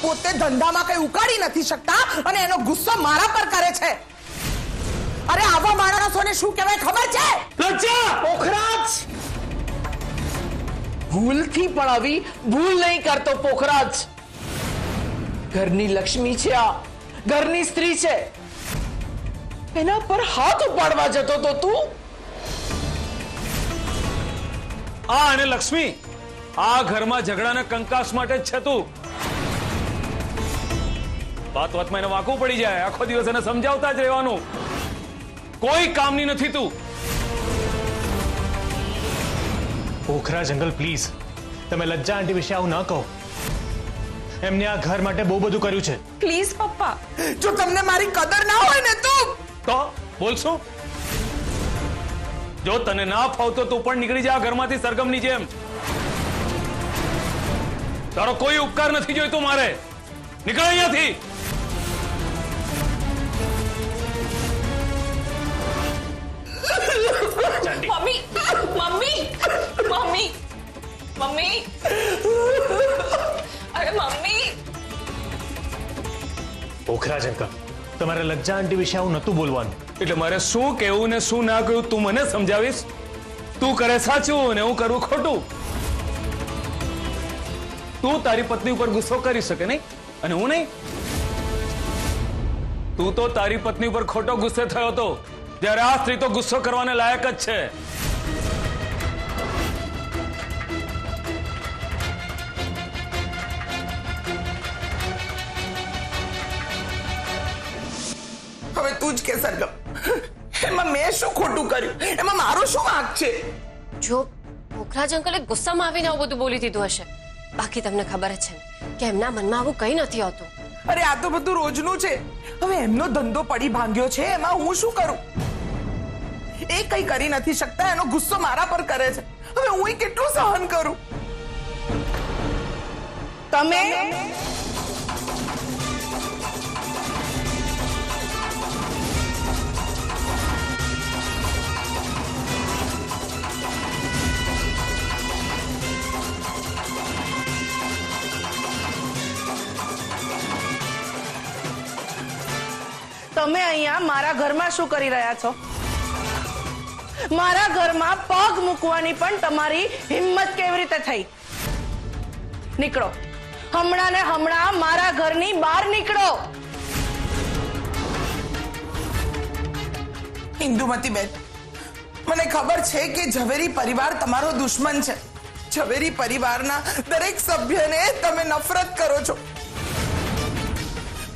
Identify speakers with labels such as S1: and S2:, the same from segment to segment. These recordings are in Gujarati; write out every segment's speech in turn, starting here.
S1: પોતે ધંધામાં કઈ ઉકાળી નથી શકતા અને એનો ગુસ્સો મારા પર કરે છે. અરે આવા માણસોને શું કહેવાય ખબર છે?
S2: લજ્જા! પોખરાજ!
S3: ભૂલથી પણ આવી ભૂલ નહીં કરતો પોખરાજ. ઘરની લક્ષ્મી છે, આ ઘરની સ્ત્રી છે, એના પર હાથ ઉપાડવા જતો તો તું.
S2: આ અને લક્ષ્મી આ ઘરમાં ઝઘડાના કંકાસ માટે જ છે તું. વાત વાતમાં એને વાંકું પડી જાય, આખો દિવસ એને સમજાવતા જ રહેવાનું. કોઈ કામની નથી તું.
S4: પોખરાજ અંકલ પ્લીઝ, તમે લજ્જા આંટી વિશે આવું ન કહો. એમને આ ઘર માટે બહુ બધું કર્યું છે.
S1: પ્લીઝ પપ્પા, જો તમને મારી કદર ના હોય ને
S2: તો બોલશું? જો તને ના ફાવતો તું પણ નીકળી જા ઘરમાંથી સરગમની જેમ. તારો કોઈ ઉપકાર નથી જોઈતો મારે. નીકળ અહીંયાથી.
S5: મમ્મી મમ્મી મમ્મી મમ્મી અરે મમ્મી.
S4: પોખરાજ અંકલ, તમારે લજ્જા આંટી વિશે આવું નતું બોલવાનું.
S2: એટલે મારે શું કહેવું ને શું ના કહ્યું તું મને સમજાવીશ? તું કરે સાચું ને હું કરું ખોટું. તું તારી પત્ની ઉપર ગુસ્સો કરી શકે નહીં અને હું નહીં. તું તો તારી પત્ની ઉપર ખોટો ગુસ્સે થયો હતો, જ્યારે આ સ્ત્રી તો ગુસ્સો કરવાને લાયક જ છે.
S1: હવે તું જ કે સરગમ, એમાં મેં શું ખોટું કર્યું? એમાં મારો શું વાંક છે?
S5: જો પોખરાજ અંકલે ગુસ્સામાં આવીને આવું બધું બોલી દીધું હશે, બાકી તમને ખબર જ છે ને કે એમના મનમાં આવું કંઈ નથી હોતું.
S1: અરે આ તો બધું રોજનું છે. હવે એમનો ધંધો પડી ભાંગ્યો છે, એમાં હું શું કરું? એ કઈ કરી નથી શકતા, એનો ગુસ્સો મારા પર કરે છે. હવે હું કેટલું સહન કરું? તમે તમે અહીંયા મારા ઘરમાં શું કરી રહ્યા છો? મારા ઘરમાં પગ મૂકવાની પણ તમારી હિંમત કેવી રીતે થઈ? નીકળો, હમણાં ને હમણાં મારા ઘરની બહાર નીકળો. ઇન્દુમતી બેન, મને ખબર છે કે ઝવેરી પરિવાર તમારો દુશ્મન છે. ઝવેરી પરિવારના દરેક સભ્યને તમે નફરત કરો છો,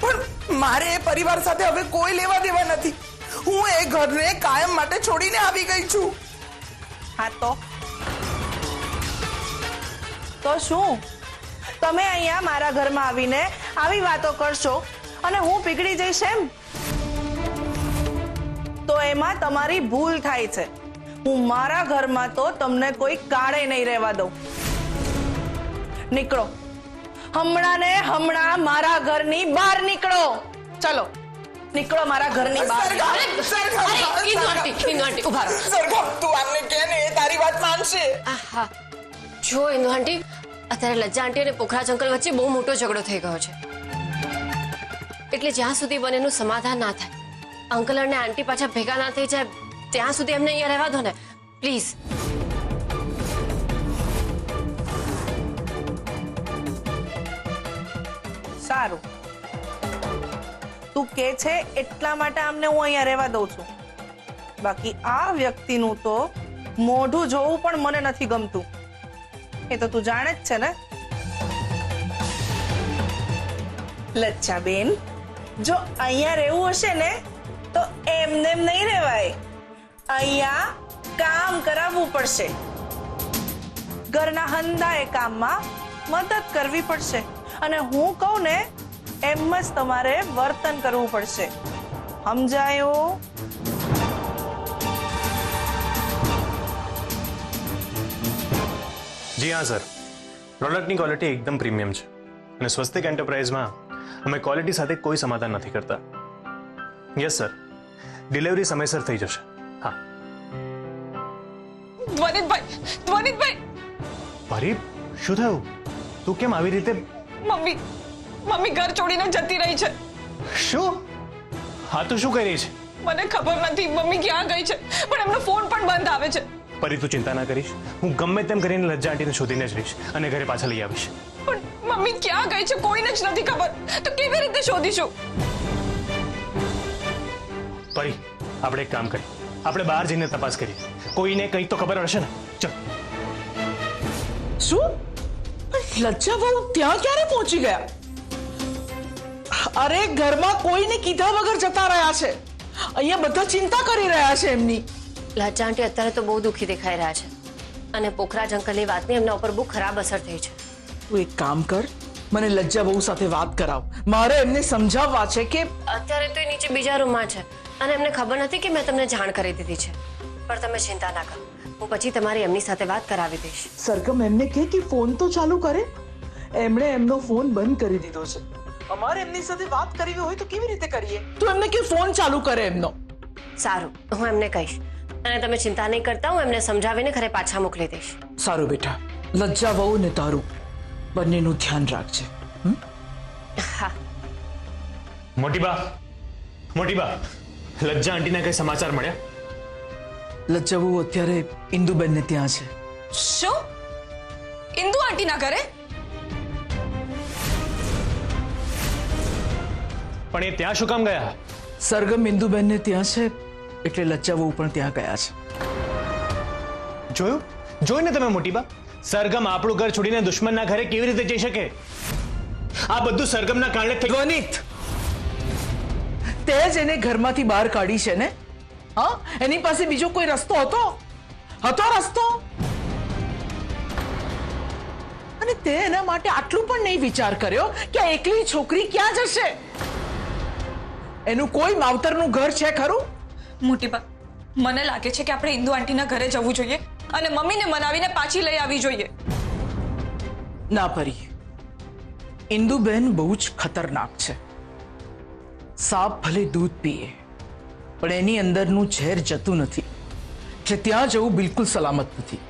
S1: પણ મારે એ પરિવાર સાથે હવે કોઈ લેવા દેવા નથી. હું એ ઘરને કાયમ માટે છોડીને આવી ગઈ છું. હા તો શું તમે અહીંયા મારા ઘરમાં આવીને આવી વાતો કરશો અને હું પીગળી જઈશ એમ? તો એમાં તમારી ભૂલ થાય છે. હું મારા ઘરમાં તો તમને કોઈ કાળે નહીં રહેવા દઉં. નીકળો, હમણાં ને હમણાં મારા ઘરની બહાર નીકળો. ચલો નીકળો મારા ઘરની બહાર. સરગમ, તું આમને કે ને એ તારી વાત માનશે.
S5: આહા, જો ઇન્દુ આંટી, અત્યારે લજ્જા આંટી અને પોખરાજ અંકલ વચ્ચે બહુ મોટો ઝઘડો થઈ ગયો છે. એટલે જ્યાં સુધી બંનેનું સમાધાન ના થાય, અંકલ અને આંટી પાછા ભેગા ના થઈ જાય, ત્યાં સુધી એમને અહીંયા રહેવા દો ને પ્લીઝ.
S1: સારું, તું કે છે એટલા માટે અમને હું અહીંયા રહેવા દઉં છું. બાકી આ વ્યક્તિનું તો મોઢું જોવું પણ મને નથી ગમતું. એ તો તું જાણે જ છે ને. લચ્છાબેન, જો અહીંયા રહેવું હશે ને તો એમને એમ નહીં રહેવાય. અહીંયા કામ કરાવવું પડશે. ઘરના હંધાએ કામમાં મદદ કરવી પડશે અને હું કહું ને એમ જ તમારે વર્તન કરવું પડશે. સમજાયો?
S4: જી હા સર, પ્રોડક્ટની ક્વોલિટી એકદમ પ્રીમિયમ છે અને સ્વસ્તિક એન્ટરપ્રાઇઝમાં અમે ક્વોલિટી સાથે કોઈ સમાધાન નથી કરતા. યસ સર, ડિલિવરી સમયસર થઈ જશે. હા.
S5: ધ્વનિતભાઈ,
S4: પરી, શું થયું? તું કેમ આવી રીતે?
S5: મમ્મી
S3: મમ્મી ઘર છોડીને જતી રહી છે.
S4: શું? હા તો શું કરી રહી છે?
S3: મને ખબર નથી મમ્મી ક્યાં ગઈ છે, પણ એમનો ફોન પણ બંધ આવે છે.
S4: પરી તું ચિંતા ના કરીશ, હું ગમે તેમ કરીને લજ્જા આંટીને શોધીને જ રહીશ અને ઘરે પાછા લઈ આવીશ.
S3: પણ મમ્મી ક્યાં ગઈ છે કોઈને જ નથી ખબર, તો કેવી રીતે શોધીશું?
S4: પરી, આપણે એક કામ કરીએ, આપણે બહાર જઈને તપાસ કરીએ, કોઈને કંઈક તો ખબર હશે ને. ચલ.
S3: શું? લજ્જા બહુ ત્યાં ક્યારે પહોંચી ગયા? અરે ઘરમાં કોઈને કીધા વગર જતા રહ્યા છે. અહીંયા બધા ચિંતા કરી રહ્યા છે એમની.
S5: લજ્જા આંટી અત્યારે તો બહુ દુઃખી દેખાઈ રહ્યા છે અને પોખરાજ અંકલની વાતની એમના ઉપર બહુ ખરાબ અસર થઈ છે.
S3: તું એક કામ કર, મને લજ્જા બહુ સાથે વાત કરાવ. મારે એમને સમજાવવા છે કે
S5: અત્યારે તો એ નીચે બીજા રૂમમાં છે અને એમને ખબર નથી કે મેં તમને જાણ કરી દીધી છે. પણ તમે ચિંતા ના કરો, હું પછી તમારી એમની સાથે વાત કરાવી દઈશ.
S3: સરગમ એમને કહે કે ફોન તો ચાલુ કરે. એમણે એમનો ફોન બંધ કરી દીધો છે. અમારે એમની સાથે વાત કરવી હોય તો કેવી રીતે કરીએ? તું એમને કે ફોન ચાલુ કરે એમનો.
S5: સારું, હું એમને કહીશ અને તમે ચિંતા નહીં કરતા, હું એમને સમજાવીને ઘરે પાછા મોકલી દઈશ.
S3: સારું બેટા, લજ્જા વહુ ને તારું બંનેનું ધ્યાન રાખજે.
S5: હા.
S4: મોટી બા, લજ્જા આંટીના કઈ સમાચાર મળ્યા?
S3: લજ્જા વહુ અત્યારે ઇન્દુબેન ને ત્યાં છે.
S6: શું? ઇન્દુ આંટીના ઘરે?
S4: પણ એ ત્યાં શું કામ ગયા?
S3: સરગમ ઇન્દુબેન ને ત્યાં છે એટલે લજ્જા વહુ પણ ત્યાં ગયા છે.
S4: જોયું ને તમે મોટી બા, સરગમ આપણું ઘર છોડીને દુશ્મનના ઘરે કેવી રીતે જઈ શકે? આ બધું સરગમના કારણે થઈ.
S3: વનિત, તે જ એને ઘરમાંથી બહાર કાઢી છે ને? હા, એની પાસે બીજો કોઈ રસ્તો હતો? રસ્તો? અને તે એના માટે આટલું પણ નહીં વિચાર કર્યો કે આ એકલી છોકરી ક્યાં જશે? એનું કોઈ માવતરનું ઘર છે ખરું?
S6: મોટી બા, મને લાગે છે કે આપણે ઇન્દુ આંટીના ઘરે જવું જોઈએ અને મમ્મીને મનાવીને પાછી લઈ આવી જોઈએ.
S3: ના પરી, ઇન્દુબેન બહુ જ ખતરનાક છે. સાપ ભલે દૂધ પીએ પણ એની અંદરનું ઝેર જતું નથી, એટલે ત્યાં જવું બિલકુલ સલામત નથી.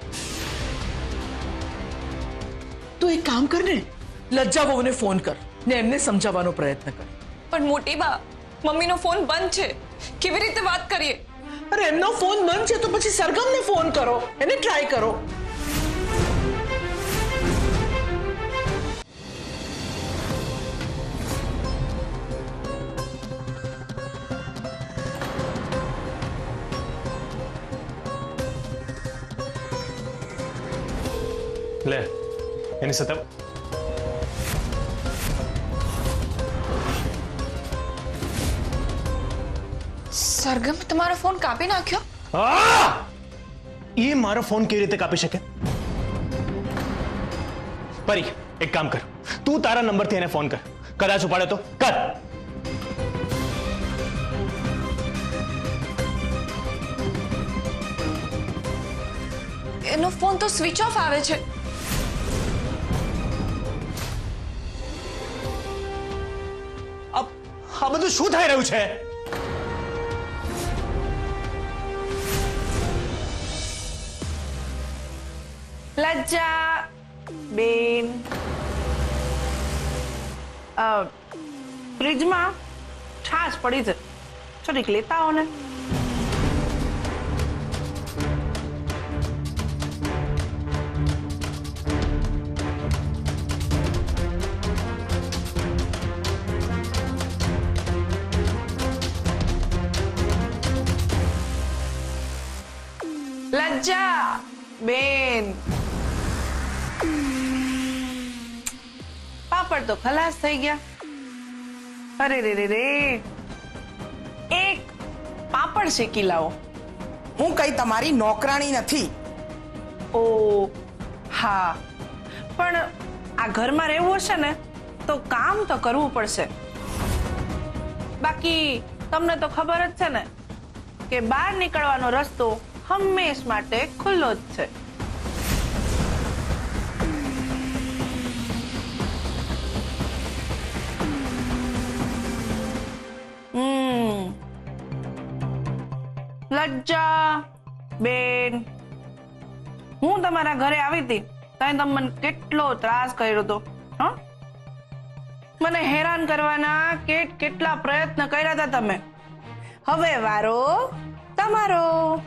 S3: તું એક કામ કર ને, લજ્જા વહુને ફોન કર ને એમને સમજાવવાનો પ્રયત્ન કર.
S6: પણ મોટી બા, મમ્મીનો ફોન બંધ છે, કેવી રીતે વાત કરીએ?
S3: અરે એમનો ફોન બંધ છે તો પછી સરગમને ફોન કરો, એને ટ્રાય કરો.
S4: લે એની સાથે
S6: સરગમ તમારો ફોન કાપી નાખ્યો?
S4: એ મારો ફોન કેવી રીતે કાપી શકે? પરી, એક કામ કર, તું તારા નંબરથી એને ફોન કર, કદાચ ઉપાડે તો કર.
S6: એનો ફોન તો સ્વિચ ઓફ આવે છે.
S4: આ બધું શું થઈ રહ્યું છે?
S1: લજ્જા બેન, ફ્રીજમાં છાશ પડી છે, થોડીક લેતા આવો ને. લજ્જા બેન, પાપડ તો ખલાસ થઈ ગયા. અરે રે રે રે, એક પાપડ શેકી લાવો.
S7: હું કઈ તમારી નોકરાણી નથી.
S1: ઓ હા, પણ આ ઘરમાં રહેવું હશે ને તો કામ તો કરવું પડશે. બાકી તમને તો ખબર જ છે ને કે બહાર નીકળવાનો રસ્તો હંમેશ માટે ખુલ્લો જ છે. લજ્જા બેન, હું તમારા ઘરે આવી હતી ત્યારે તમે મને કેટલો ત્રાસ કર્યો હતો. મને હેરાન કરવાના કેટલા પ્રયત્ન કર્યા હતા તમે. હવે વારો તમારો.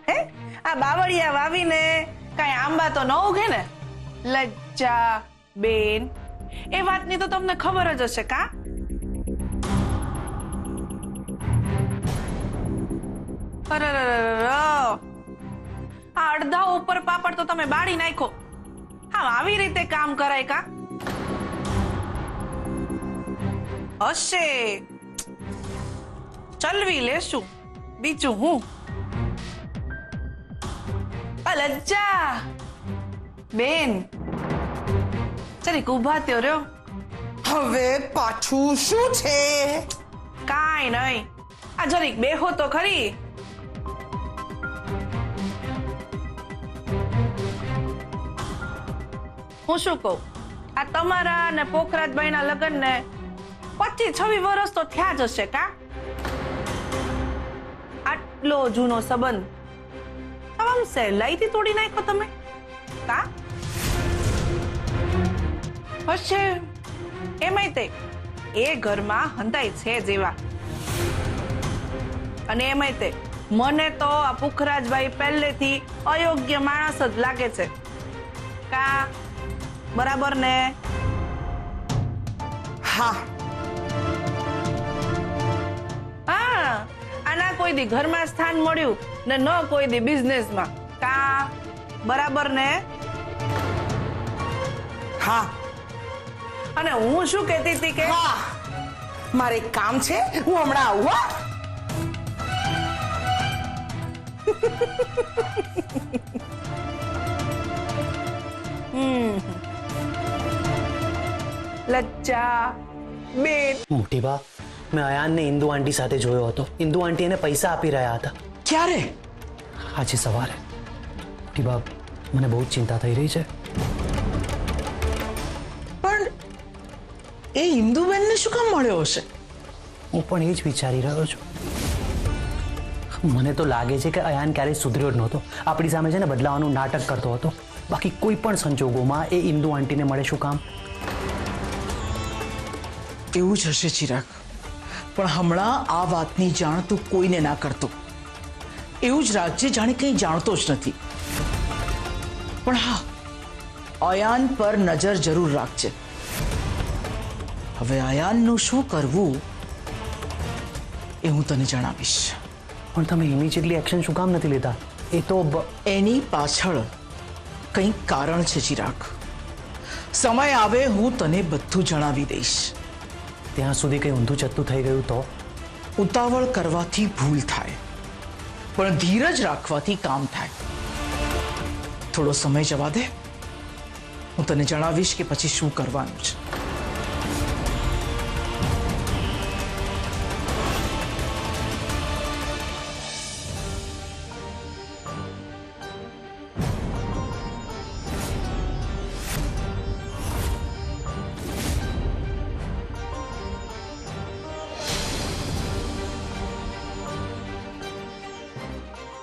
S1: હે, આ બાવળિયા વાવીને કાંઈ આંબા તો ન ઉગે ને? લજ્જા બેન, એ વાતની તો તમને ખબર જ હશે કા? અરે આ અડધા ઉપર પાપડ તો તમે બાળી નાખો. હા, આવી રીતે કામ કરાય કા? હશે, ચલવી લેશું બીજું હું. લજ્જા બેન, જરીક ઉભા ત્યો રહ્યો.
S7: હવે પાછું શું છે?
S1: કાંઈ નહીં, આ જરીક બેહો તો ખરી. હું શું કહું, આ તમારા અને પોખરાજભાઈના લગ્ન ને 25-26 વર્ષ તો થયા જ હશે કા? આટલો જૂનો સંબંધ આમ સહેલાઈથી તોડી નાખ્યો તમે કા? હશે, એમાંય તે એ ઘરમાં હંધાઈ છે જેવા. અને એમાંય તે મને તો આ પુખરાજભાઈ પહેલેથી અયોગ્ય માણસ જ લાગે છે કા? બરાબર ને?
S7: હા,
S1: હા, આના કોઈ દી ઘરમાં સ્થાન મળ્યું ને ન કોઈ દી બિઝનેસમાં કા? બરાબર ને?
S7: હા,
S1: અને હું શું કહેતી હતી કે
S7: હા. મારે એક કામ છે, હું હમણાં આવું હો.
S1: લજ્જા બેન,
S8: મોટી બા, મેં અયાનને ઇન્દુ આંટી સાથે જોયો હતો. ઇન્દુ આંટી એને પૈસા આપી રહ્યા હતા
S3: ક્યારે?
S8: આજે સવારે. મોટી બા, મને બહુ જ ચિંતા થઈ રહી છે.
S3: પણ એ ઇન્દુબેનને શું કામ મળ્યો હશે?
S8: હું પણ એ જ વિચારી રહ્યો છું. મને તો લાગે છે કે અયાન ક્યારેય સુધર્યો જ નહોતો. આપણી સામે છે ને બદલાવાનું નાટક કરતો હતો. બાકી કોઈ પણ સંજોગોમાં એ ઇન્દુ આંટીને મળે શું કામ?
S3: એવું જ હશે ચિરાગ, પણ હમણાં આ વાતની જાણ તું કોઈને ના કરતો. એવું જ રાખજે જાણે કંઈ જાણતો જ નથી. પણ હા, અયાન પર નજર જરૂર રાખજે. હવે અયાનનું શું કરવું એ હું તને જણાવીશ.
S8: પણ તમે ઇમિડિયેટલી એક્શન શું કામ નથી લેતા? એ તો
S3: એની પાછળ કંઈક કારણ છે ચિરાગ. સમય આવે હું તને બધું જણાવી દઈશ.
S8: ત્યાં સુધી કંઈ ઊંધું ચત્તું થઈ ગયું તો?
S3: ઉતાવળ કરવાથી ભૂલ થાય, પણ ધીરજ રાખવાથી કામ થાય. થોડો સમય જવા દે, હું તને જણાવીશ કે પછી શું કરવાનું છે.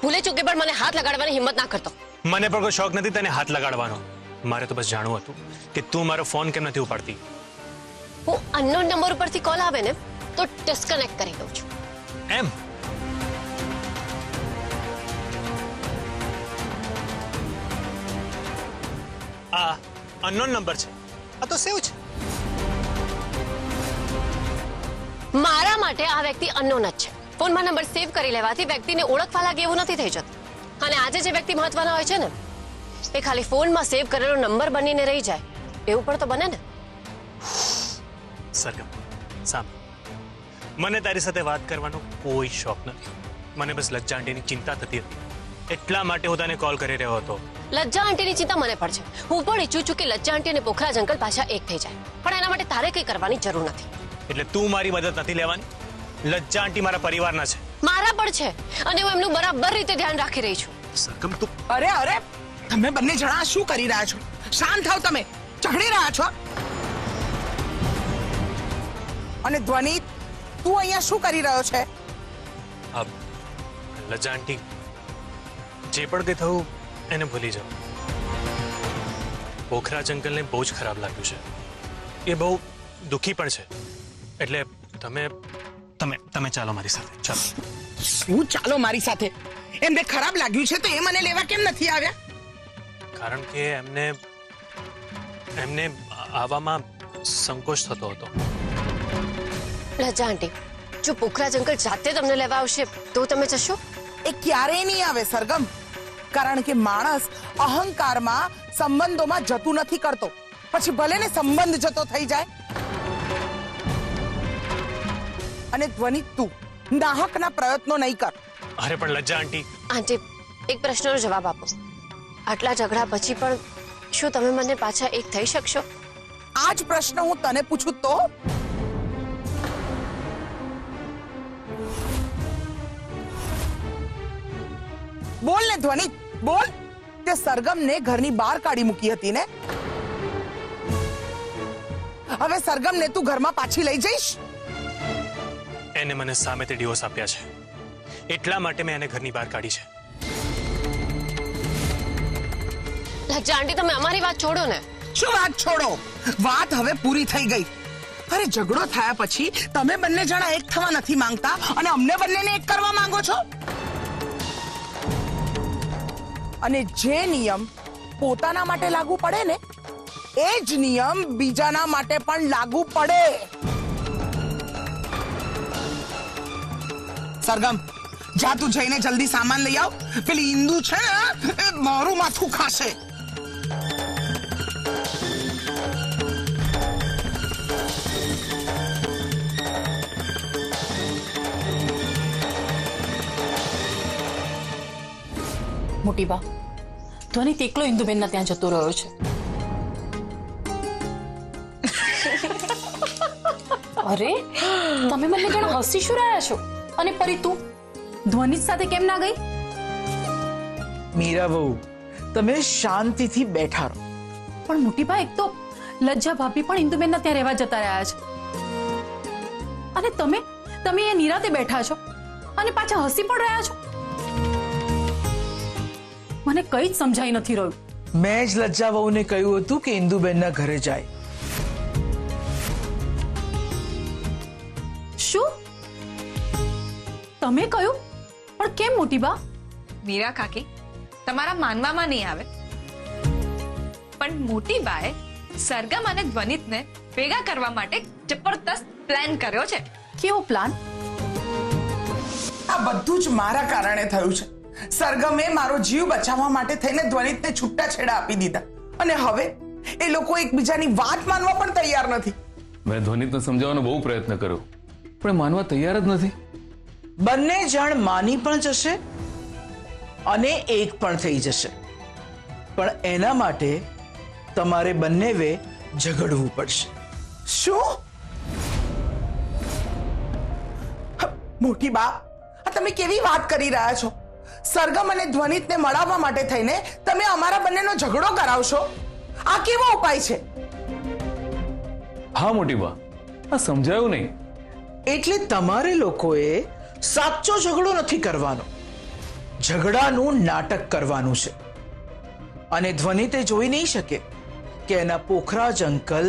S5: ભૂલે ચૂકે પણ મને હાથ લગાડવાની હિંમત ના કરતો.
S4: મને પણ કોઈ શોખ નથી તને હાથ લગાડવાનો. મારે તો બસ જાણવું હતું કે તું મારો ફોન કેમ નથી ઉપાડતી.
S5: હું અનનોન નંબર ઉપરથી કોલ આવે ને તો ડિસ્કનેક્ટ કરી દઉં છું.
S4: એમ? આ અનનોન નંબર છે? આ તો સેવ છે.
S5: મારા માટે આ વ્યક્તિ અનનોન જ છે. ફોનમાં નંબર સેવ કરી લેવાથી વ્યક્તિને ઓળખવા લાગે એવું નથી થઈ જતું. અને આજે જે વ્યક્તિ મહત્વનો હોય છે ને એ ખાલી ફોનમાં સેવ કરેલો નંબર બનીને રહી જાય એવું પણ તો બને ને.
S4: સરગમ, સાંભળ, મને તારી સાથે વાત કરવાનો કોઈ શોખ નથી. મને બસ લજ્જા આંટીની ચિંતા થતી હતી, એટલા માટે હું તને કોલ કરી રહ્યો હતો.
S5: લજ્જા આંટીની ચિંતા મને પણ છે. હું પણ ઈચ્છું છું કે લજ્જા આંટી અને પોખરાજ અંકલ પાછા એક થઈ જાય, પણ એના માટે તારે કંઈ કરવાની જરૂર નથી.
S4: એટલે તું મારી મદદ નથી લેવાની? લજ્જા આંટી મારા પરિવારના છે.
S5: મારા પણ છે અને હું એમનું બરાબર રીતે ધ્યાન રાખી રહી છું.
S4: સરગમ, તું
S7: અરે અરે, તમે બંને જણા શું કરી રહ્યા છો? શાંત થાવ. તમે ઝઘડી રહ્યા છો. અને ધ્વનિ, તું અહીંયા શું કરી રહ્યો છે?
S4: લજ્જા આંટી, જે પણ કંઈ થયું એને ભૂલી જાઓ. પોખરાજ અંકલને બહુ જ ખરાબ લાગ્યું છે. એ બહુ દુઃખી પણ છે. એટલે તમે તમે તમે ચાલો મારી સાથે, ચાલો.
S7: શું ચાલો મારી સાથે? એમને ખરાબ લાગ્યું છે તો એ મને લેવા કેમ નથી આવ્યા?
S4: કારણ કે એમને આવવામાં સંકોચ થતો હતો.
S5: લજ્જા આંટી, જો પોખરાજ અંકલ જાતે તમને લેવા આવશે તો તમે જશો?
S7: એ ક્યારેય નહીં આવે સરગમ, કારણ કે માણસ અહંકારમાં સંબંધોમાં જતું નથી કરતો, પછી ભલે ને સંબંધ જતો થઈ જાય. અને ધ્વનિ, તું નાહકના પ્રયત્નો નહીં કર.
S4: અરે પણ લજ્જા આંટી.
S5: આંટી, એક પ્રશ્નનો જવાબ આપો. આટલા ઝઘડા પછી પણ શું તમે મને પાછા એક થઈ શકશો?
S7: આ જ પ્રશ્ન હું તને પૂછું તો? બોલ ને ધ્વનિ, બોલ. તે સરગમને ઘરની બહાર કાઢી મૂકી હતી ને? હવે સરગમને તું ઘરમાં પાછી લઈ જઈશ?
S4: એને મને સામેથી ડિવોર્સ આપ્યા છે, એટલા માટે મેં એને ઘરની બહાર કાઢી છે.
S5: લજ્જા આંટી, તમે અમારી વાત છોડો ને.
S7: શું વાત છોડો? વાત હવે પૂરી થઈ ગઈ. અરે ઝઘડો થયા પછી તમે બંને જણા એક થવા નથી માંગતા અને અમને બંનેને એક કરવા માંગો છો. અને જે નિયમ પોતાના માટે લાગુ પડે ને, એ જ નિયમ બીજાના માટે પણ લાગુ પડે. સરગમ, જા તું જઈને જલ્દી સામાન લઈ આવ. પેલી ઇન્દુ છે ને, એ મારું માથું ખાશે.
S9: મોટી બા, ધ્વનિ એકલો ઇન્દુબેનના ત્યાં જતો રહ્યો છે. અરે, તમે બંને જણા હસી શું રહ્યા છો? અને પરી, તું ધ્વનિ સાથે કેમ ના ગઈ?
S3: મીરા બહુ, તમે શાંતિથી બેઠા રહો.
S9: પણ મોટી બા, એક તો લજ્જા ભાભી પણ ઇન્દુબેનના ત્યાં રહેવા જતા રહ્યા છે, અને તમે એ નિરાતે બેઠા છો અને પાછા હસી પણ રહ્યા છો. મને કઈ જ સમજાઈ નથી રહ્યું.
S3: મેં જ લજ્જા વહુને કહ્યું હતું કે ઇન્દુબેનના ઘરે જાય.
S9: શું તમે કહ્યું? પણ કેમ મોટી બા?
S6: મીરા કાકી, તમારા માનવામાં નહીં આવે, પણ મોટી બાએ સરગમ અને ધ્વનિતને ભેગા કરવા માટે જબરદસ્ત પ્લાન કર્યો છે.
S9: કેવો પ્લાન?
S7: આ બધું જ મારા કારણે થયું છે. સરગમે મારો જીવ બચાવવા માટે થઈને ધ્વનિતને છૂટાછેડા આપી દીધા, અને હવે એ લોકો એકબીજાની વાત માનવા પણ તૈયાર નથી.
S2: મેં ધ્વનિતને સમજાવવાનો બહુ પ્રયત્ન કર્યો, પણ માનવા તૈયાર જ નથી.
S3: બંને જણ માની પણ જશે અને એક પણ થઈ જશે, પણ એના માટે તમારે બંનેવે ઝઘડવું પડશે.
S7: શું? મોટી બા, આ તમે કેવી વાત કરી રહ્યા છો? સરગમ અને ધ્વનિતને મળાવવા માટે થઈને તમે અમારા બંનેનો ઝઘડો કરાવશો? આ કેવો ઉપાય છે?
S2: હા મોટી બા, આ સમજાયું નહીં.
S3: એટલે તમારે લોકોએ સાચો ઝઘડો નથી કરવાનો, ઝઘડાનું નાટક કરવાનું છે. અને ધ્વનિતે જોઈ નહીં શકે કે એના પોખરાજ અંકલ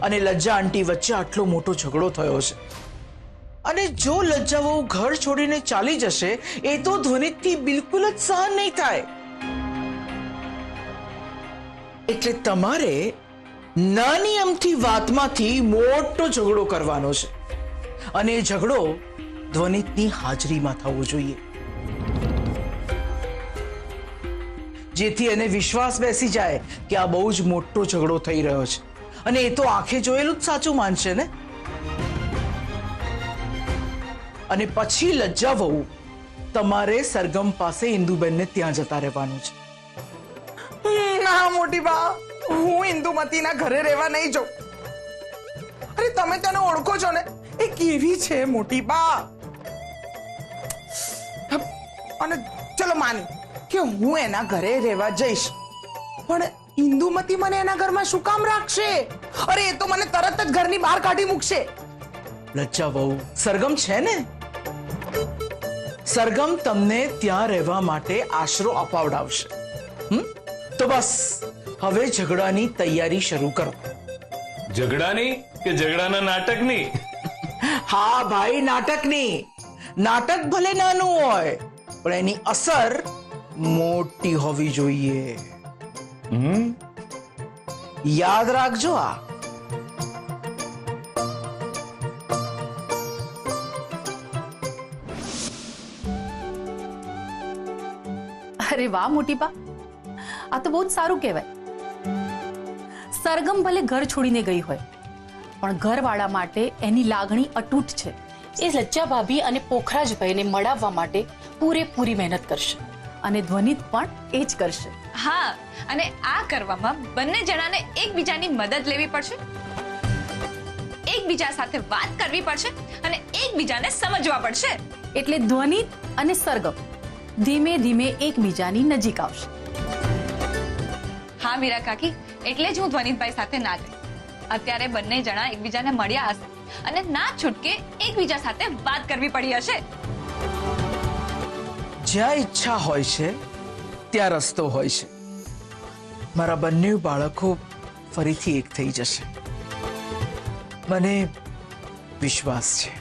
S3: અને લજ્જા આંટી વચ્ચે આટલો મોટો ઝઘડો થયો છે. અને જો લજ્જા વહુ ઘર છોડીને ચાલી જશે, એ તો ધ્વનિતથી બિલકુલ જ સહન નહીં થાય. એટલે તમારે નાની અમથી વાતમાંથી મોટો ઝઘડો કરવાનો છે, અને એ ઝઘડો ધ્વનિતની હાજરીમાં થવો જોઈએ, જેથી એને વિશ્વાસ બેસી જાય કે આ બહુ જ મોટો ઝઘડો થઈ રહ્યો છે, અને એ તો આંખે જોયેલું જ સાચું માનશે ને. અને પછી લજ્જા વહુ, તમારે સરગમ પાસે ઇન્દુબેનને ત્યાં જતા રહેવાનું છે.
S7: ના મોટી બા, હું ઇન્દુમતીના ઘરે રહેવા નહીં જાઉં. અરે તમે તેને ઓળખો છો ને, એ કેવી છે મોટી બા. અને ચલો માની કે હું એના ઘરે રહેવા જઈશ, પણ ઇન્દુમતી મને એના ઘરમાં શું કામ રાખશે? અરે એ તો મને તરત જ ઘરની બહાર કાઢી મૂકશે.
S3: લજ્જા વહુ, સરગમ છે ને, સરગમ તમને ત્યાં રહેવા માટે આશરો અપાવડાવશે. તો બસ હવે ઝઘડાની તૈયારી શરૂ કરો.
S2: ઝઘડાની કે ઝઘડાના નાટકની?
S7: હા ભાઈ, નાટકની. નાટક ભલે નાનું હોય પણ એની અસર મોટી હોવી જોઈએ. યાદ રાખજો આ.
S9: અરે વાહ મોટી બા, આ તો બહુ જ સારું કહેવાય. સરગમ ભલે ઘર છોડીને ગઈ હોય પણ ઘરવાળા માટે એની લાગણી અતૂટ છે. એ લજ્જા ભાભી અને પોખરાજભાઈને મળાવવા માટે પૂરેપૂરી મહેનત કરશે અને ધ્વનિત પણ એ જ કરશે.
S6: હા, અને આ કરવામાં બંને જણાને એકબીજાની મદદ લેવી પડશે, એકબીજા સાથે વાત કરવી પડશે અને એકબીજાને સમજવા પડશે.
S9: એટલે ધ્વનિત અને સરગમ ધીમે ધીમે એકબીજાની નજીક આવશે.
S6: હા મીરા કાકી, એટલે જ હું ધ્વનિતભાઈ સાથે ના ગઈ. અત્યારે બંને જણા એકબીજાને મળ્યા હશે અને ના છૂટકે એકબીજા સાથે વાત કરવી પડી હશે.
S7: જ્યાં ઈચ્છા હોય છે ત્યાં રસ્તો હોય છે. મારા બંને બાળકો ફરીથી એક થઈ જશે, મને વિશ્વાસ છે.